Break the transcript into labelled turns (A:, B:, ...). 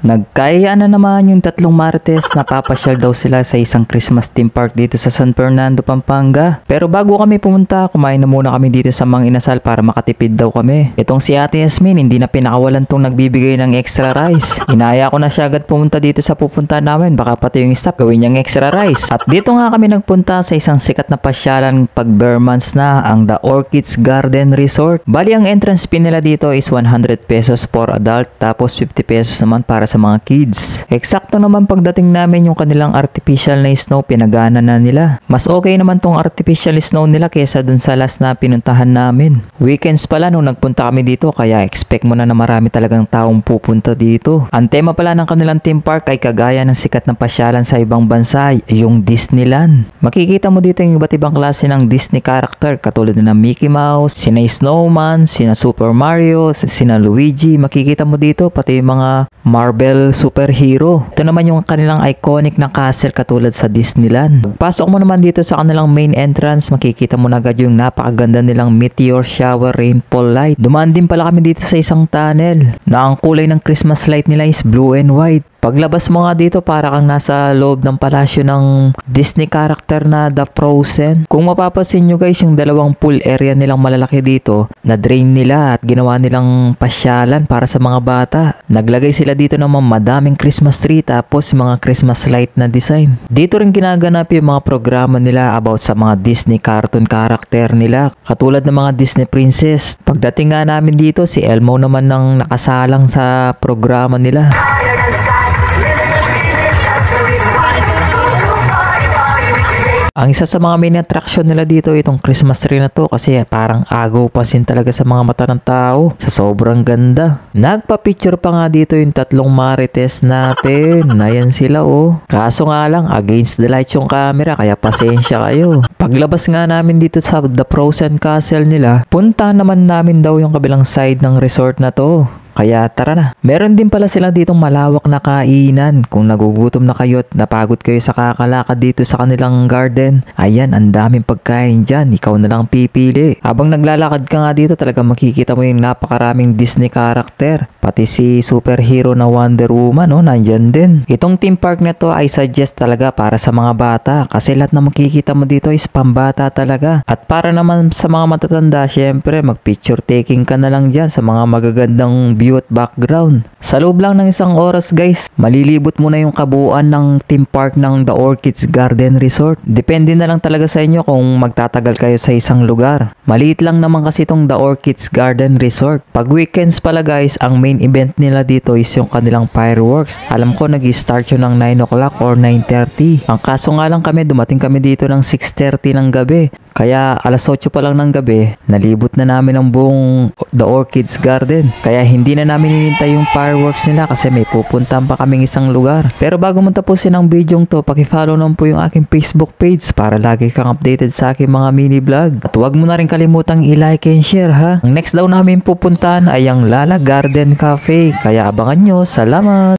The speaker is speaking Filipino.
A: Nagkayaan na naman yung tatlong marites na papasyal daw sila sa isang Christmas theme park dito sa San Fernando, Pampanga. Pero bago kami pumunta, kumain na muna kami dito sa Mang Inasal para makatipid daw kami. Itong si Ate Yasmin, hindi na pinakawalan tong nagbibigay ng extra rice. Inaya ko na siya agad pumunta dito sa pupunta namin, baka pati yung staff gawin niyang extra rice. At dito nga kami nagpunta sa isang sikat na pasyalan pag bare months na, ang The Orchids Garden Resort. Bali ang entrance fee nila dito is 100 pesos for adult, tapos 50 pesos naman para sa mga kids. Eksakto naman pagdating namin yung kanilang artificial na snow, pinagana na nila. Mas okay naman tong artificial snow nila kaysa dun sa last na pinuntahan namin. Weekends pala nung nagpunta kami dito, kaya expect mo na marami talagang taong pupunta dito. Ang tema pala ng kanilang theme park ay kagaya ng sikat na pasyalan sa ibang bansa, yung Disneyland. Makikita mo dito yung iba't ibang klase ng Disney character katulad na Mickey Mouse, sina Snowman, sina Super Mario, sina Luigi. Makikita mo dito pati yung mga Marvel superhero. Ito naman yung kanilang iconic na castle katulad sa Disneyland. Pagpasok mo naman dito sa kanilang main entrance, makikita mo na agad yung napakaganda nilang meteor shower rainfall light. Dumaan din pala kami dito sa isang tunnel na ang kulay ng Christmas light nila is blue and white. Paglabas mo nga dito, para kang nasa loob ng palasyo ng Disney character na The Frozen. Kung mapapansin nyo guys, yung dalawang pool area nilang malalaki dito, na drain nila at ginawa nilang pasyalan para sa mga bata. Naglagay sila dito ng madaming Christmas tree tapos mga Christmas light na design. Dito rin ginaganap yung mga programa nila about sa mga Disney cartoon character nila, katulad ng mga Disney princess. Pagdating nga namin dito, si Elmo naman nang nakasalang sa programa nila. Ang isa sa mga main attraction nila dito itong Christmas tree na to, kasi parang agaw pasin talaga sa mga mata ng tao sa sobrang ganda. Nagpa-picture pa nga dito yung tatlong marites natin. Ayan sila oh. Kaso nga lang against the light yung camera, kaya pasensya kayo. Paglabas nga namin dito sa The Frozen Castle nila, punta naman namin daw yung kabilang side ng resort na to. Kaya tara na. Meron din pala sila ditong malawak na kainan. Kung nagugutom na kayo at napagod kayo sa kakalakad dito sa kanilang garden, ayan, ang daming pagkain dyan. Ikaw na lang pipili. Habang naglalakad ka nga dito, talaga makikita mo yung napakaraming Disney character. Pati si superhero na Wonder Woman, oh, nandyan din. Itong theme park na to ay suggest talaga para sa mga bata, kasi lahat na makikita mo dito is pambata talaga. At para naman sa mga matatanda, syempre mag-picture taking ka na lang dyan sa mga magagandang view at background. Sa loob lang ng isang oras guys, malilibot mo na yung kabuuan ng theme park ng The Orchids Garden Resort. Depende na lang talaga sa inyo kung magtatagal kayo sa isang lugar. Maliit lang naman kasi itong The Orchids Garden Resort. Pag weekends pala guys, ang main event nila dito is yung kanilang fireworks. Alam ko nag-start yun ng 9 o'clock or 9:30. Ang kaso nga lang kami, dumating kami dito ng 6:30 ng gabi. Kaya alas 8 pa lang ng gabi, nalibot na namin ang buong The Orchids Garden. Kaya hindi na namin hinintay yung fireworks nila kasi may pupuntahan pa kaming isang lugar. Pero bago mo tapusin ang video to, pakifollow naman po yung aking Facebook page para lagi kang updated sa aking mga mini vlog. At huwag mo na rin kalimutang i-like and share ha. Ang next daw namin pupuntahan ay ang Lala Garden Cafe. Kaya abangan nyo. Salamat!